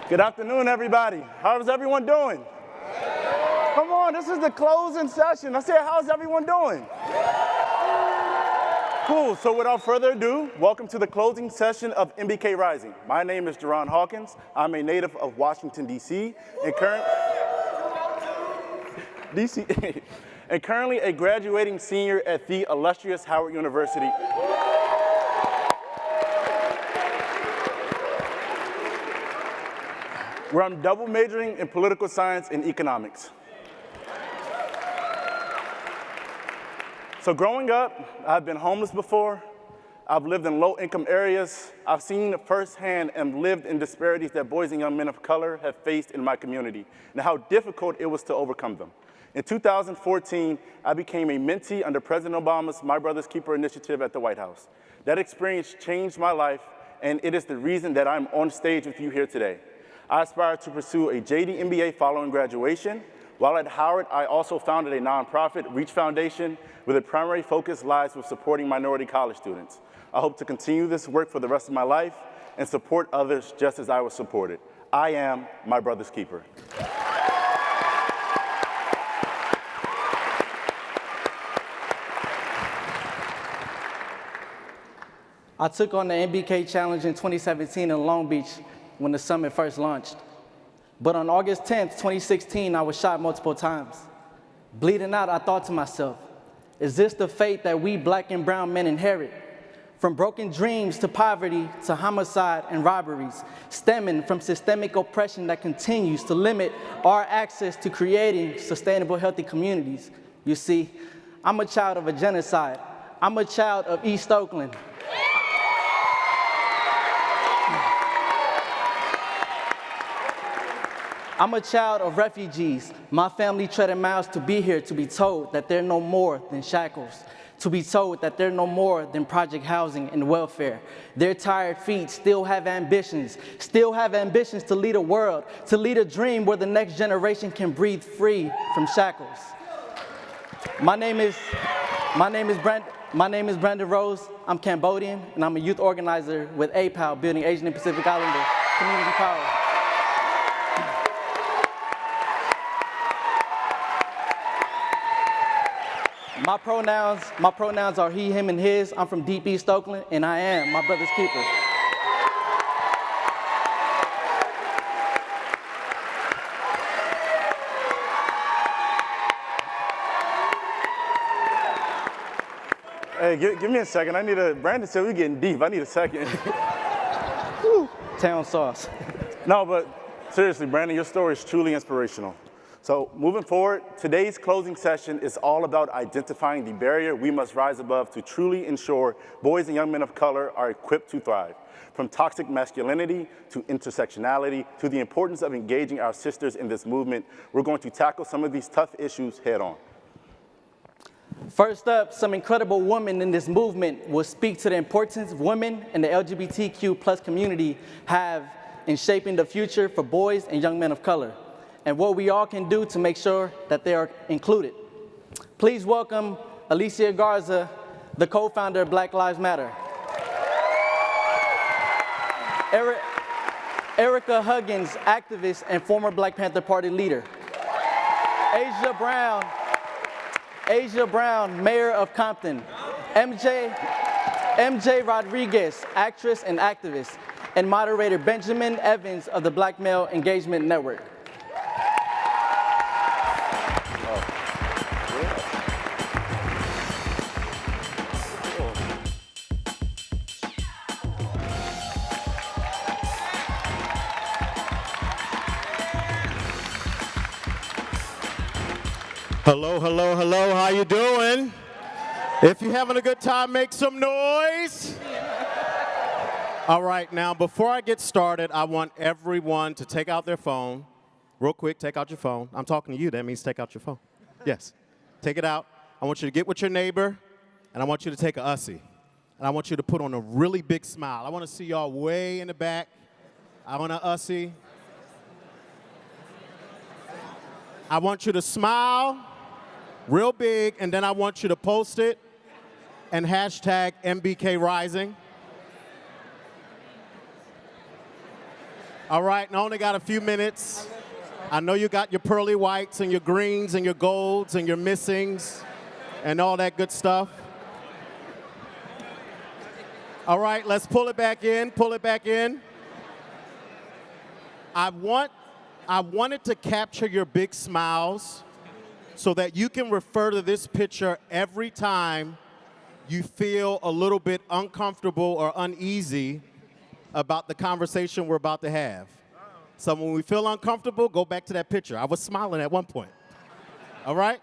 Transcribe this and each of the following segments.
Good afternoon, everybody. How's everyone doing? Come on, this is the closing session. I said, how's everyone doing? Cool, so without further ado, welcome to the closing session of MBK Rising. My name is Ericka Huggins. I'm a native of Washington, D.C. and currently a graduating senior at the illustrious Howard University. Where I'm double majoring in political science and economics. So growing up, I've been homeless before. I've lived in low-income areas. I've seen firsthand and lived in disparities that boys and young men of color have faced in my community and how difficult it was to overcome them. In 2014, I became a mentee under President Obama's My Brother's Keeper initiative at the White House. That experience changed my life, and it is the reason that I'm on stage with you here today. I aspire to pursue a JD MBA following graduation. While at Howard, I also founded a nonprofit, Reach Foundation, where the primary focus lies with supporting minority college students. I hope to continue this work for the rest of my life and support others just as I was supported. I am my brother's keeper. I took on the MBK Challenge in 2017 in Long Beach when the summit first launched. But on August 10th, 2016, I was shot multiple times. Bleeding out, I thought to myself, is this the fate that we black and brown men inherit? From broken dreams to poverty to homicide and robberies, stemming from systemic oppression that continues to limit our access to creating sustainable, healthy communities. You see, I'm a child of a genocide. I'm a child of East Oakland. I'm a child of refugees. My family treaded miles to be here, to be told that they're no more than shackles, to be told that they're no more than project housing and welfare. Their tired feet still have ambitions to lead a world, to lead a dream where the next generation can breathe free from shackles. My name is Brandon Rose. I'm Cambodian, and I'm a youth organizer with APAL, Building Asian and Pacific Islander Community Power. My pronouns are he, him, and his. I'm from deep East Oakland, and I am my brother's keeper. Hey, give me a second. Brandon said we're getting deep. I need a second. Town sauce. No, but seriously, Brandon, your story is truly inspirational. So moving forward, today's closing session is all about identifying the barrier we must rise above to truly ensure boys and young men of color are equipped to thrive. From toxic masculinity to intersectionality to the importance of engaging our sisters in this movement, we're going to tackle some of these tough issues head on. First up, some incredible women in this movement will speak to the importance women and the LGBTQ+ community have in shaping the future for boys and young men of color, and what we all can do to make sure that they are included. Please welcome Alicia Garza, the co-founder of Black Lives Matter. Ericka Huggins, activist and former Black Panther Party leader. Asia Brown, mayor of Compton. MJ Rodriguez, actress and activist. And moderator Benjamin Evans of the Black Male Engagement Network. Hello, hello, hello, how you doing? If you're having a good time, make some noise. All right, now before I get started, I want everyone to take out their phone. Real quick, take out your phone. I'm talking to you, that means take out your phone. Yes, take it out. I want you to get with your neighbor, and I want you to take a Ussie. And I want you to put on a really big smile. I want to see y'all way in the back. I want a Ussie. I want you to smile real big, and then I want you to post it and hashtag MBK Rising. All right, I only got a few minutes. I know you got your pearly whites and your greens and your golds and your missings and all that good stuff. All right, let's pull it back in, pull it back in. I wanted to capture your big smiles so that you can refer to this picture every time you feel a little bit uncomfortable or uneasy about the conversation we're about to have. So when we feel uncomfortable, go back to that picture. I was smiling at one point. All right?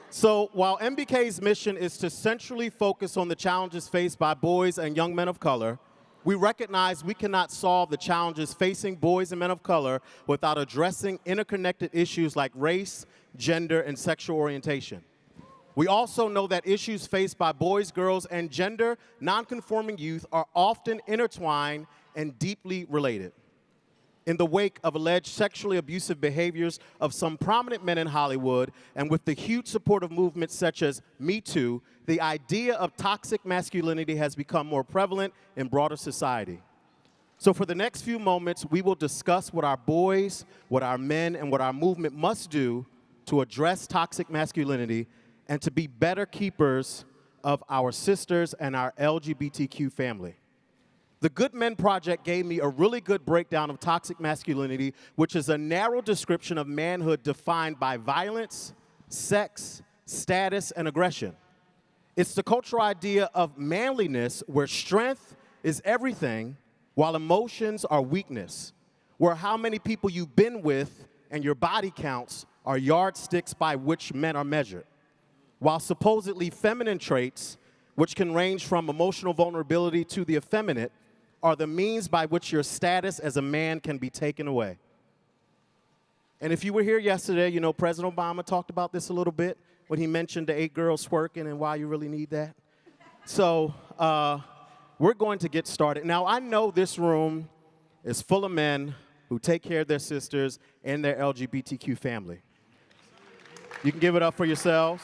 So while MBK's mission is to centrally focus on the challenges faced by boys and young men of color, we recognize we cannot solve the challenges facing boys and men of color without addressing interconnected issues like race, gender, and sexual orientation. We also know that issues faced by boys, girls, and gender nonconforming youth are often intertwined and deeply related. In the wake of alleged sexually abusive behaviors of some prominent men in Hollywood, and with the huge support of movements such as Me Too, the idea of toxic masculinity has become more prevalent in broader society. So for the next few moments, we will discuss what our boys, what our men, and what our movement must do to address toxic masculinity and to be better keepers of our sisters and our LGBTQ family. The Good Men Project gave me a really good breakdown of toxic masculinity, which is a narrow description of manhood defined by violence, sex, status, and aggression. It's the cultural idea of manliness where strength is everything while emotions are weakness, where how many people you've been with and your body counts are yardsticks by which men are measured, while supposedly feminine traits, which can range from emotional vulnerability to the effeminate, are the means by which your status as a man can be taken away. And if you were here yesterday, you know President Obama talked about this a little bit when he mentioned the 8 girls twerking and why you really need that. So we're going to get started. Now, I know this room is full of men who take care of their sisters and their LGBTQ family. You can give it up for yourselves.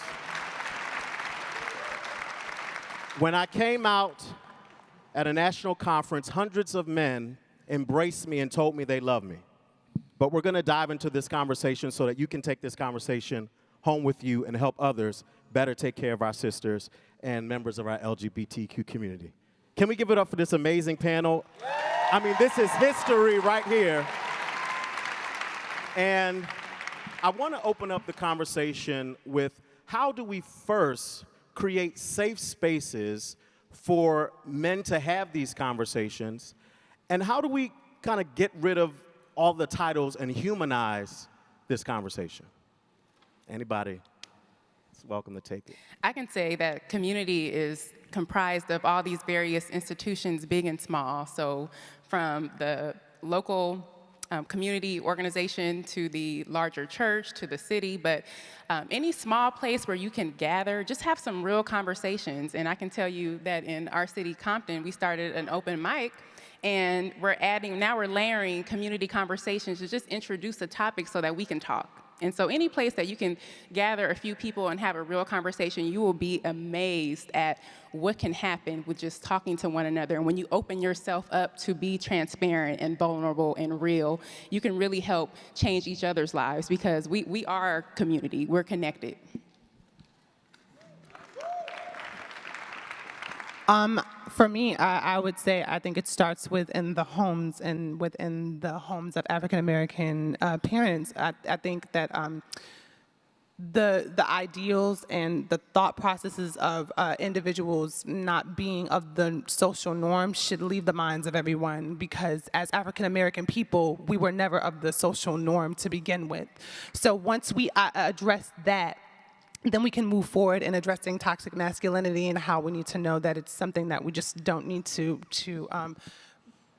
When I came out at a national conference, hundreds of men embraced me and told me they love me. But we're going to dive into this conversation so that you can take this conversation home with you and help others better take care of our sisters and members of our LGBTQ community. Can we give it up for this amazing panel? I mean, this is history right here. And I want to open up the conversation with how do we first create safe spaces for men to have these conversations, and how do we kind of get rid of all the titles and humanize this conversation? Anybody is welcome to take it. I can say that community is comprised of all these various institutions, big and small. So from the local community organization to the larger church to the city, but any small place where you can gather, just have some real conversations. And I can tell you that in our city, Compton, we started an open mic, and now we're layering community conversations to just introduce a topic so that we can talk. And so any place that you can gather a few people and have a real conversation, you will be amazed at what can happen with just talking to one another. And when you open yourself up to be transparent and vulnerable and real, you can really help change each other's lives, because we are community, we're connected. For me, I would say I think it starts within the homes and within the homes of African American parents. I think that the ideals and the thought processes of individuals not being of the social norm should leave the minds of everyone, because as African American people, we were never of the social norm to begin with. So once we address that, then we can move forward in addressing toxic masculinity and how we need to know that it's something that we just don't need to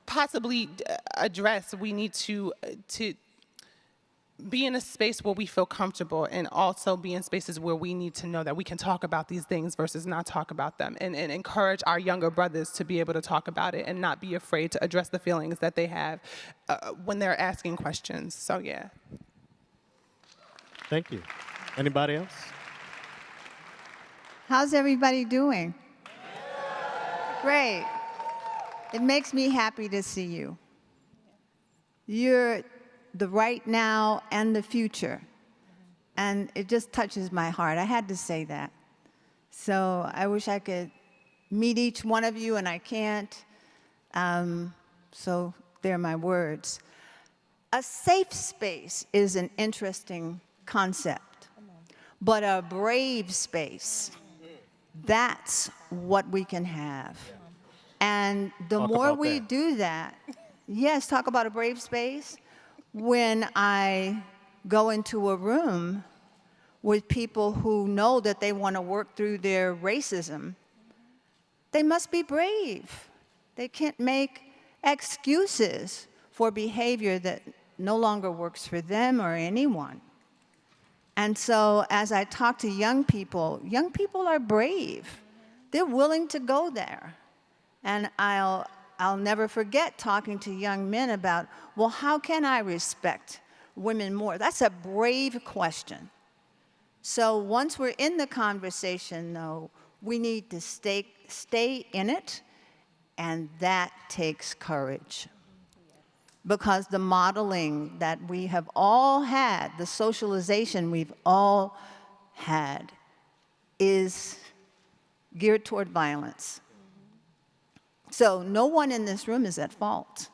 possibly address. We need to be in a space where we feel comfortable, and also be in spaces where we need to know that we can talk about these things versus not talk about them, and encourage our younger brothers to be able to talk about it and not be afraid to address the feelings that they have when they're asking questions. So, yeah. Thank you. Anybody else? How's everybody doing? Great. It makes me happy to see you. You're the right now and the future. And it just touches my heart. I had to say that. So I wish I could meet each one of you, and I can't. So they're my words. A safe space is an interesting concept, but a brave space, that's what we can have. And the more we do that, yes, talk about a brave space. When I go into a room with people who know that they want to work through their racism, they must be brave. They can't make excuses for behavior that no longer works for them or anyone. And so as I talk to young people are brave. They're willing to go there. And I'll never forget talking to young men about, well, how can I respect women more? That's a brave question. So once we're in the conversation, though, we need to stay in it, and that takes courage. Because the modeling that we have all had, the socialization we've all had, is geared toward violence. So no one in this room is at fault,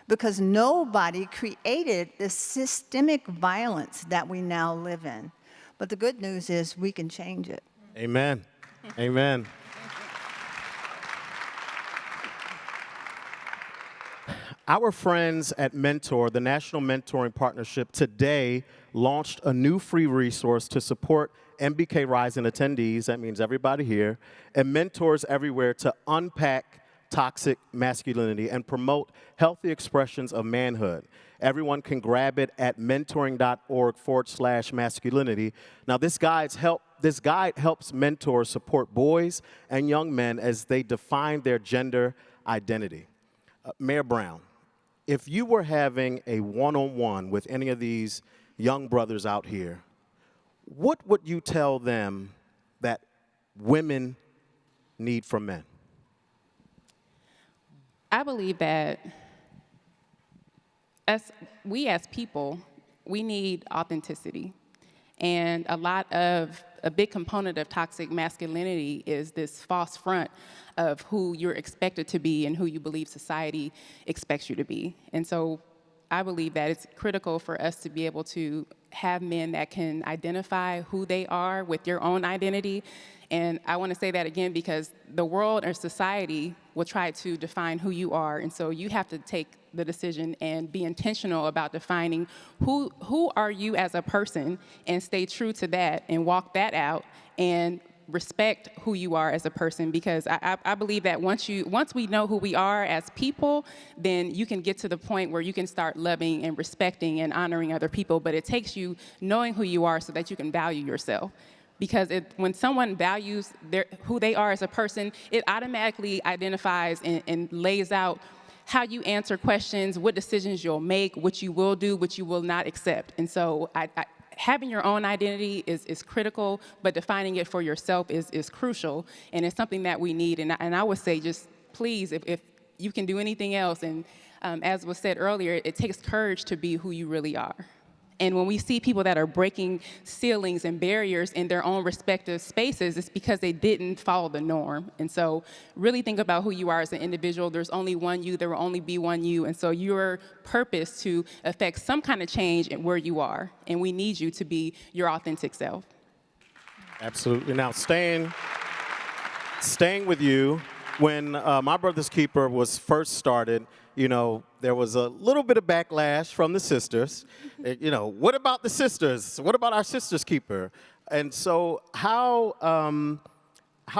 because nobody created the systemic violence that we now live in. But the good news is we can change it. Amen. Amen. Our friends at Mentor, the National Mentoring Partnership, today launched a new free resource to support MBK Rising attendees, that means everybody here, and mentors everywhere to unpack toxic masculinity and promote healthy expressions of manhood. Everyone can grab it at mentoring.org/masculinity. Now, this guide helps mentors support boys and young men as they define their gender identity. Mayor Brown, if you were having a one-on-one with any of these young brothers out here, what would you tell them that women need from men? I believe that we as people, we need authenticity. And a big component of toxic masculinity is this false front of who you're expected to be and who you believe society expects you to be. And so I believe that it's critical for us to be able to have men that can identify who they are with your own identity. And I want to say that again because the world or society will try to define who you are. And so you have to take the decision and be intentional about defining who are you as a person and stay true to that and walk that out and respect who you are as a person, because I believe that once we know who we are as people, then you can get to the point where you can start loving and respecting and honoring other people. But it takes you knowing who you are so that you can value yourself. Because when someone values who they are as a person, it automatically identifies and lays out how you answer questions, what decisions you'll make, what you will do, what you will not accept. And so having your own identity is critical, but defining it for yourself is crucial, and it's something that we need. And I would say just please, if you can do anything else, and as was said earlier, it takes courage to be who you really are. And when we see people that are breaking ceilings and barriers in their own respective spaces, it's because they didn't follow the norm. And so really think about who you are as an individual. There's only one you, there will only be one you. And so your purpose to affect some kind of change in where you are. And we need you to be your authentic self. Absolutely. Now, staying with you, when My Brother's Keeper was first started, you know, there was a little bit of backlash from the sisters. You know, what about the sisters? What about our Sister's Keeper? And so how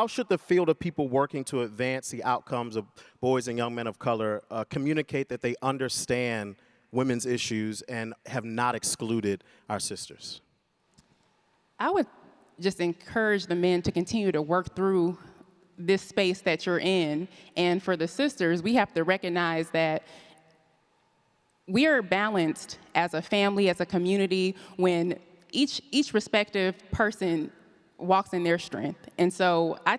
should the field of people working to advance the outcomes of boys and young men of color communicate that they understand women's issues and have not excluded our sisters? I would just encourage the men to continue to work through this space that you're in. And for the sisters, we have to recognize that we are balanced as a family, as a community, when each respective person walks in their strength. And so I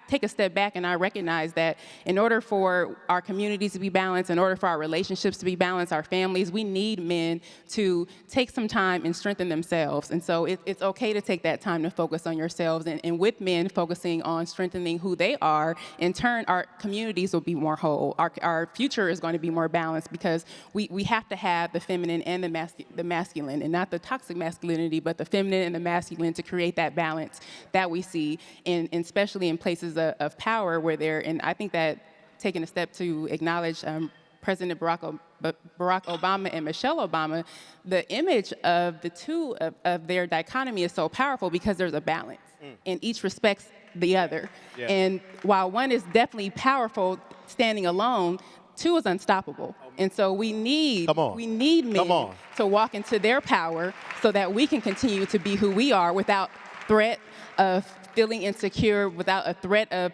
take a step back and I recognize that in order for our communities to be balanced, in order for our relationships to be balanced, our families, we need men to take some time and strengthen themselves. And so it's okay to take that time to focus on yourselves. And with men focusing on strengthening who they are, in turn, our communities will be more whole. Our future is going to be more balanced because we have to have the feminine and the masculine, and not the toxic masculinity, but the feminine and the masculine to create that balance that we see, especially in places of power where they're, and I think that taking a step to acknowledge President Barack Obama and Michelle Obama, the image of the two of their dichotomy is so powerful because there's a balance, and each respects the other. Yeah. And while one is definitely powerful standing alone, two is unstoppable. And so we need men to walk into their power so that we can continue to be who we are without threat of feeling insecure, without a threat of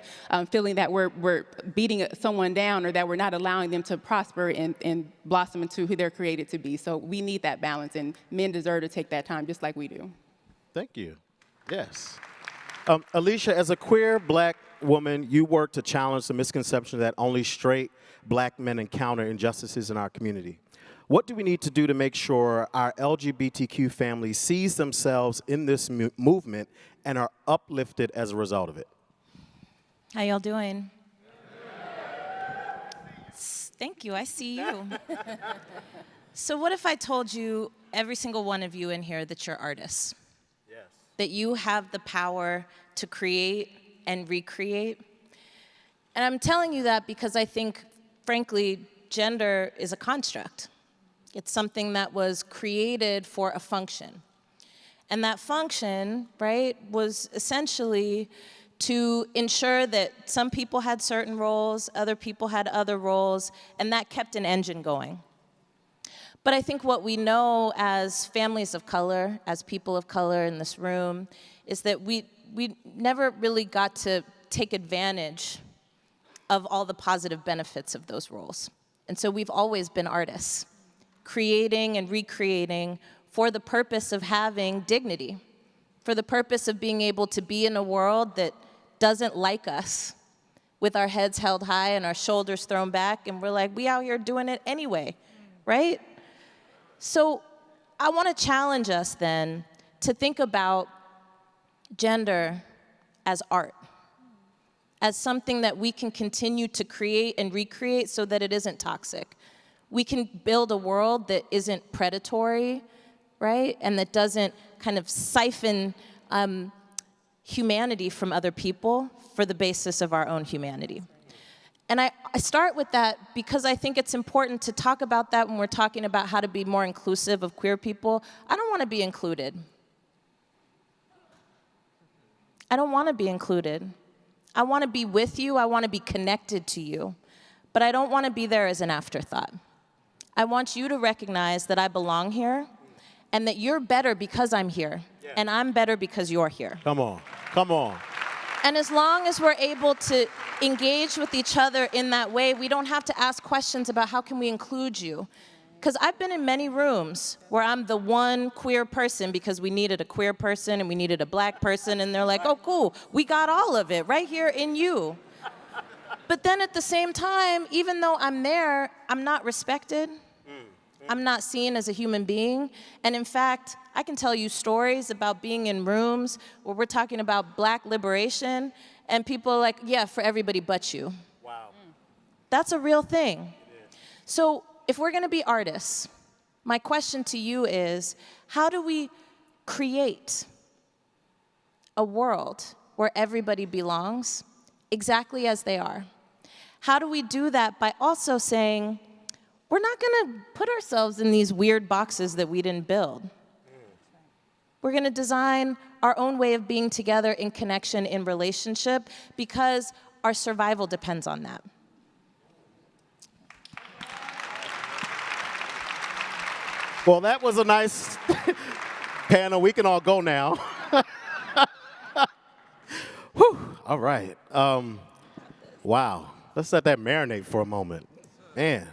feeling that we're beating someone down or that we're not allowing them to prosper and blossom into who they're created to be. So we need that balance, and men deserve to take that time just like we do. Thank you. Yes. Alicia, as a queer black woman, you work to challenge the misconception that only straight black men encounter injustices in our community. What do we need to do to make sure our LGBTQ family sees themselves in this movement and are uplifted as a result of it? How y'all doing? Thank you, I see you. So what if I told you, every single one of you in here, that you're artists? Yes. That you have the power to create and recreate? And I'm telling you that because I think, frankly, gender is a construct. It's something that was created for a function. And that function, right, was essentially to ensure that some people had certain roles, other people had other roles, and that kept an engine going. But I think what we know as families of color, as people of color in this room, is that we never really got to take advantage of all the positive benefits of those roles. And so we've always been artists, creating and recreating for the purpose of having dignity, for the purpose of being able to be in a world that doesn't like us, with our heads held high and our shoulders thrown back, and we're like, we out here doing it anyway, right? So I want to challenge us then to think about gender as art, as something that we can continue to create and recreate so that it isn't toxic. We can build a world that isn't predatory, right? And that doesn't kind of siphon humanity from other people for the basis of our own humanity. And I start with that because I think it's important to talk about that when we're talking about how to be more inclusive of queer people. I don't want to be included. I don't want to be included. I want to be with you. I want to be connected to you. But I don't want to be there as an afterthought. I want you to recognize that I belong here and that you're better because I'm here. Yeah. And I'm better because you're here. Come on. Come on. And as long as we're able to engage with each other in that way, we don't have to ask questions about how can we include you. Because I've been in many rooms where I'm the one queer person because we needed a queer person and we needed a black person, and they're like, oh, cool, we got all of it right here in you. But then at the same time, even though I'm there, I'm not respected. I'm not seen as a human being. And in fact, I can tell you stories about being in rooms where we're talking about black liberation, and people are like, yeah, for everybody but you. Wow. That's a real thing. So if we're gonna be artists, my question to you is, how do we create a world where everybody belongs exactly as they are? How do we do that by also saying, we're not gonna put ourselves in these weird boxes that we didn't build. We're gonna design our own way of being together in connection, in relationship, because our survival depends on that. Well, that was a nice panel. We can all go now. Whew. All right. Wow. Let's let that marinate for a moment. Man.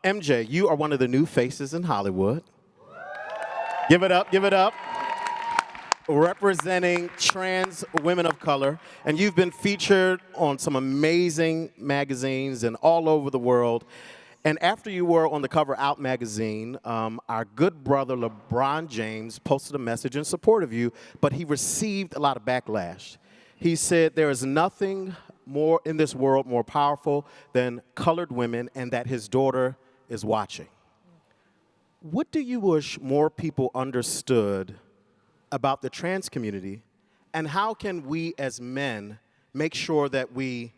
MJ, you are one of the new faces in Hollywood. Give it up, give it up. representing trans women of color, and you've been featured on some amazing magazines and all over the world. And after you were on the cover Out magazine, our good brother LeBron James posted a message in support of you, but he received a lot of backlash. He said there is nothing more in this world more powerful than colored women, and that his daughter is watching. What do you wish more people understood about the trans community, and how can we as men make sure that we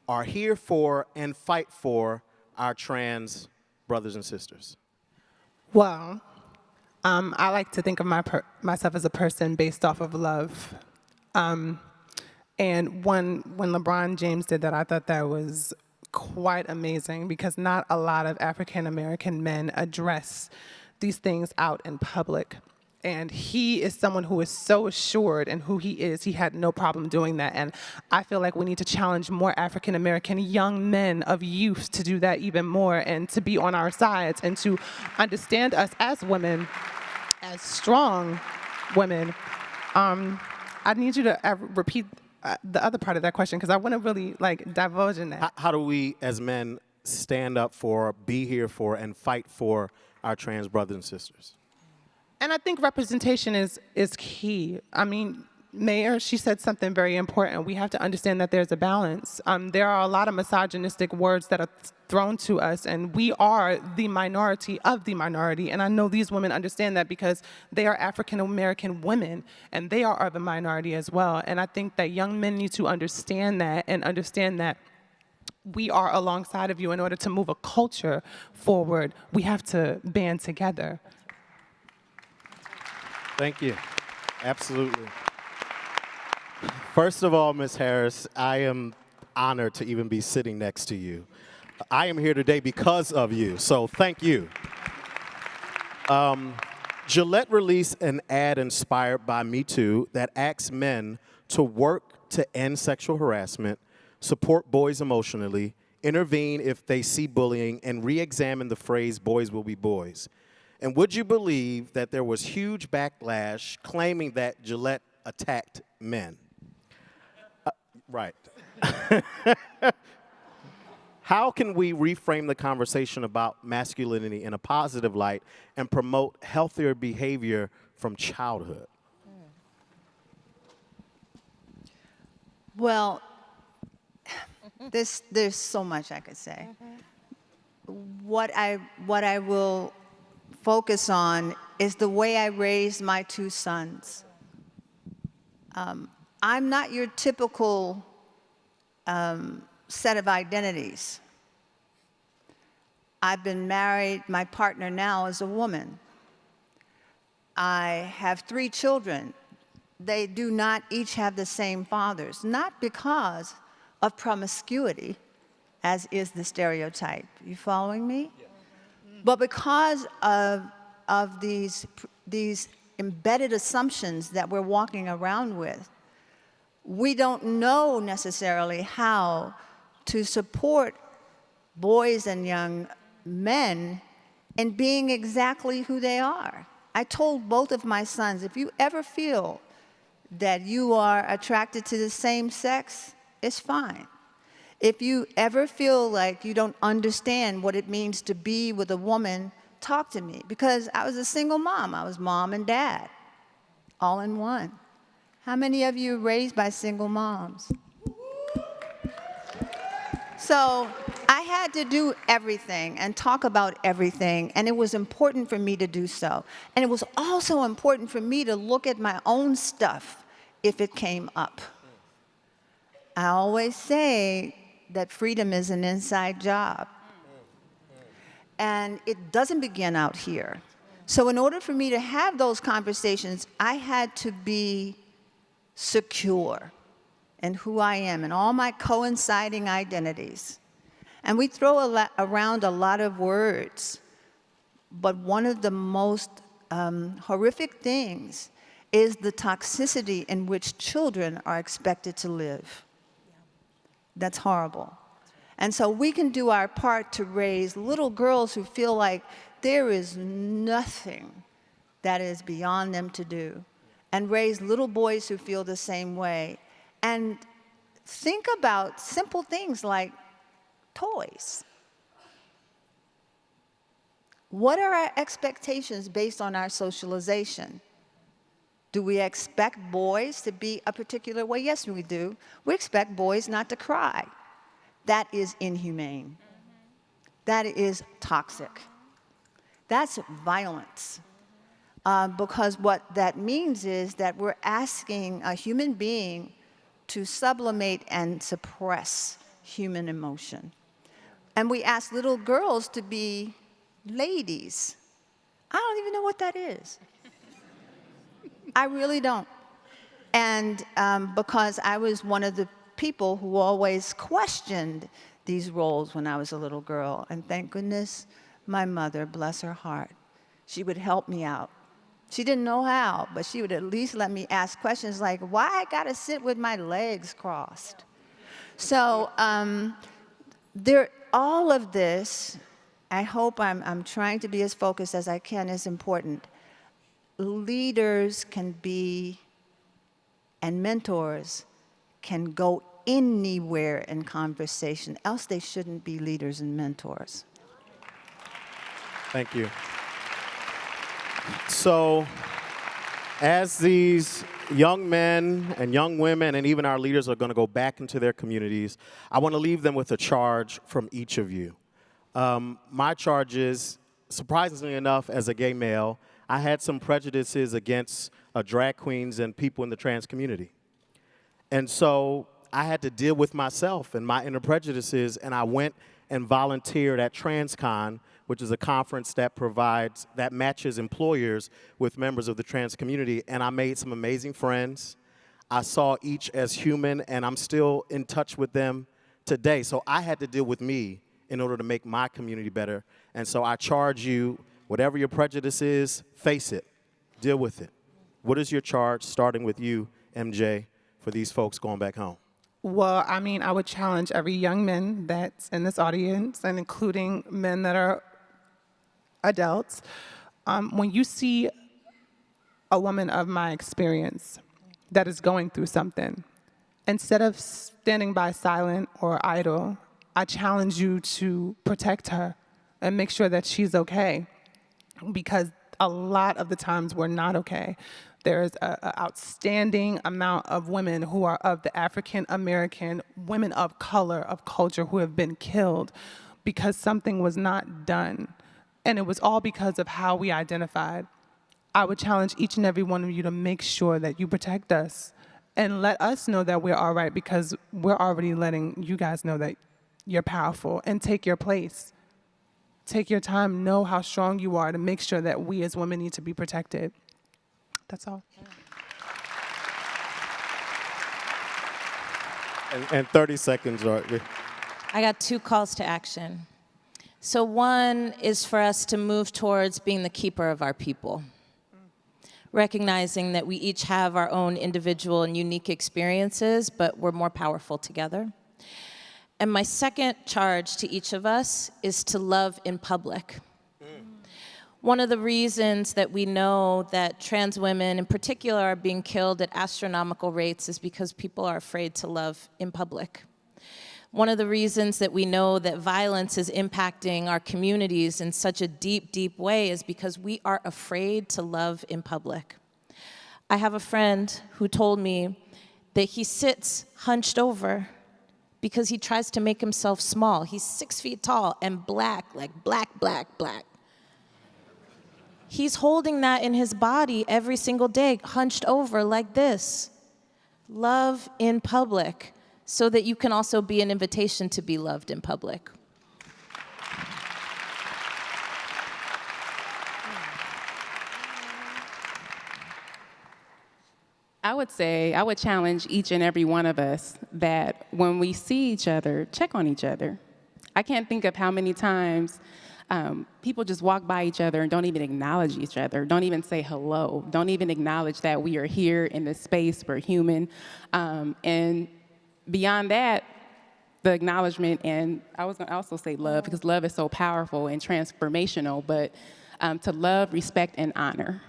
are here for and fight for our trans brothers and sisters? Well, I like to think of myself as a person based off of love. And when LeBron James did that, I thought that was quite amazing, because not a lot of African American men address these things out in public. And he is someone who is so assured in who he is. He had no problem doing that. And I feel like we need to challenge more African American young men of youth to do that even more, and to be on our sides, and to understand us as women, as strong women. I need you to repeat the other part of that question, because I want to really divulge in that. How do we as men stand up for, be here for, and fight for our trans brothers and sisters? And I think representation is key. I mean, Mayor, she said something very important. We have to understand that there's a balance. There are a lot of misogynistic words that are thrown to us, and we are the minority of the minority. And I know these women understand that, because they are African American women, and they are of a minority as well. And I think that young men need to understand that, and understand that we are alongside of you. In order to move a culture forward, we have to band together. Thank you. Absolutely. First of all, Ms. Harris, I am honored to even be sitting next to you. I am here today because of you, so thank you. Gillette released an ad inspired by Me Too that asks men to work to end sexual harassment, support boys emotionally, intervene if they see bullying, and re-examine the phrase, boys will be boys. And would you believe that there was huge backlash claiming that Gillette attacked men? Right. How can we reframe the conversation about masculinity in a positive light and promote healthier behavior from childhood? Well, there's so much I could say. What I will focus on is the way I raised my two sons. I'm not your typical set of identities. I've been married, my partner now is a woman. I have 3 children. They do not each have the same fathers, not because of promiscuity, as is the stereotype. You following me? Yeah. But because of these embedded assumptions that we're walking around with, we don't know necessarily how to support boys and young men in being exactly who they are. I told both of my sons, if you ever feel that you are attracted to the same sex, it's fine. If you ever feel like you don't understand what it means to be with a woman, talk to me. Because I was a single mom. I was mom and dad, all in one. How many of you are raised by single moms? So I had to do everything and talk about everything, and it was important for me to do so. And it was also important for me to look at my own stuff if it came up. I always say that freedom is an inside job. And it doesn't begin out here. So in order for me to have those conversations, I had to be secure in who I am and all my coinciding identities. And we throw around a lot of words, but one of the most horrific things is the toxicity in which children are expected to live. That's horrible. And so we can do our part to raise little girls who feel like there is nothing that is beyond them to do. and raise little boys who feel the same way. And think about simple things like toys. What are our expectations based on our socialization? Do we expect boys to be a particular way? Yes, we do. We expect boys not to cry. That is inhumane. That is toxic. That's violence. Because what that means is that we're asking a human being to sublimate and suppress human emotion. And we ask little girls to be ladies. I don't even know what that is. I really don't. And because I was one of the people who always questioned these roles when I was a little girl. And thank goodness my mother, bless her heart, she would help me out. She didn't know how, but she would at least let me ask questions like, why I gotta sit with my legs crossed? So all of this, I hope I'm trying to be as focused as I can, is important. Leaders can be, and mentors can go anywhere in conversation, else they shouldn't be leaders and mentors. Thank you. So, as these young men and young women and even our leaders are going to go back into their communities, I want to leave them with a charge from each of you. My charge is, surprisingly enough, as a gay male, I had some prejudices against drag queens and people in the trans community. And so I had to deal with myself and my inner prejudices, and I went and volunteered at TransCon, which is a conference that matches employers with members of the trans community, and I made some amazing friends. I saw each as human, and I'm still in touch with them today. So I had to deal with me in order to make my community better. And so I charge you, whatever your prejudice is, face it, deal with it. What is your charge, starting with you, MJ, for these folks going back home? Well, I mean, I would challenge every young man that's in this audience, and including men that are adults, when you see a woman of my experience that is going through something, instead of standing by silent or idle, I challenge you to protect her and make sure that she's okay, because a lot of the times we're not okay. There's an outstanding amount of women who are of the African American, women of color, of culture, who have been killed because something was not done. And it was all because of how we identified. I would challenge each and every one of you to make sure that you protect us and let us know that we're all right, because we're already letting you guys know that you're powerful, and take your place. Take your time, know how strong you are, to make sure that we as women need to be protected. That's all. And 30 seconds, right? I got 2 calls to action. So one is for us to move towards being the keeper of our people, recognizing that we each have our own individual and unique experiences, but we're more powerful together. And my second charge to each of us is to love in public. One of the reasons that we know that trans women in particular are being killed at astronomical rates is because people are afraid to love in public. One of the reasons that we know that violence is impacting our communities in such a deep, deep way is because we are afraid to love in public. I have a friend who told me that he sits hunched over because he tries to make himself small. He's 6 feet tall and black, like black, black, black. He's holding that in his body every single day, hunched over like this. Love in public, so that you can also be an invitation to be loved in public. I would challenge each and every one of us that when we see each other, check on each other. I can't think of how many times people just walk by each other and don't even acknowledge each other, don't even say hello, don't even acknowledge that we are here in this space, we're human. And beyond that, the acknowledgement, and I was gonna also say love, because love is so powerful and transformational, but to love, respect, and honor.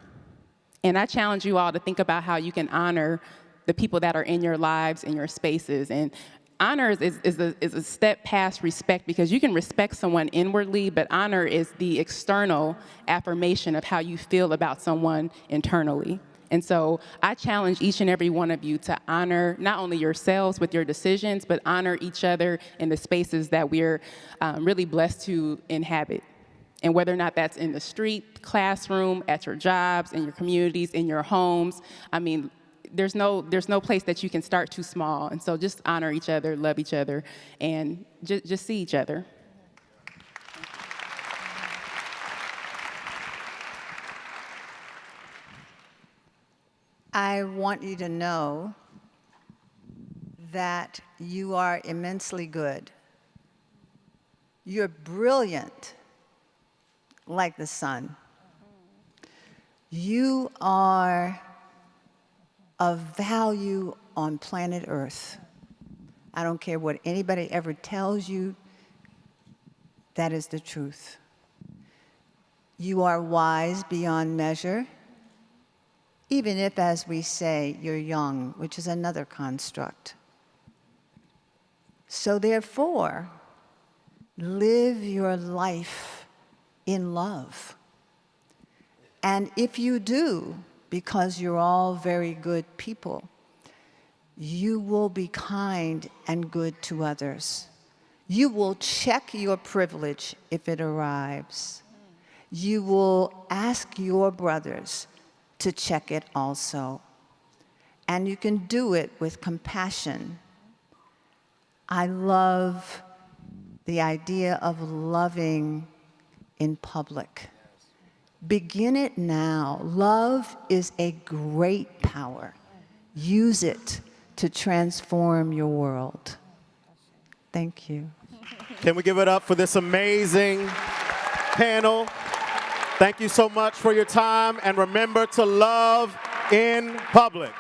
And I challenge you all to think about how you can honor the people that are in your lives, in your spaces. And honor is a step past respect, because you can respect someone inwardly, but honor is the external affirmation of how you feel about someone internally. And so I challenge each and every one of you to honor not only yourselves with your decisions, but honor each other in the spaces that we're really blessed to inhabit. And whether or not that's in the street, classroom, at your jobs, in your communities, in your homes, I mean, there's no place that you can start too small. And so just honor each other, love each other, and just see each other. I want you to know that you are immensely good. You're brilliant, like the sun. You are of value on planet Earth. I don't care what anybody ever tells you, that is the truth. You are wise beyond measure, even if, as we say, you're young, which is another construct. So therefore, live your life in love. And if you do, because you're all very good people, you will be kind and good to others. You will check your privilege if it arrives. You will ask your brothers to check it also. And you can do it with compassion. I love the idea of loving in public. Begin it now. Love is a great power. Use it to transform your world. Thank you. Can we give it up for this amazing panel? Thank you so much for your time, and remember to love in public.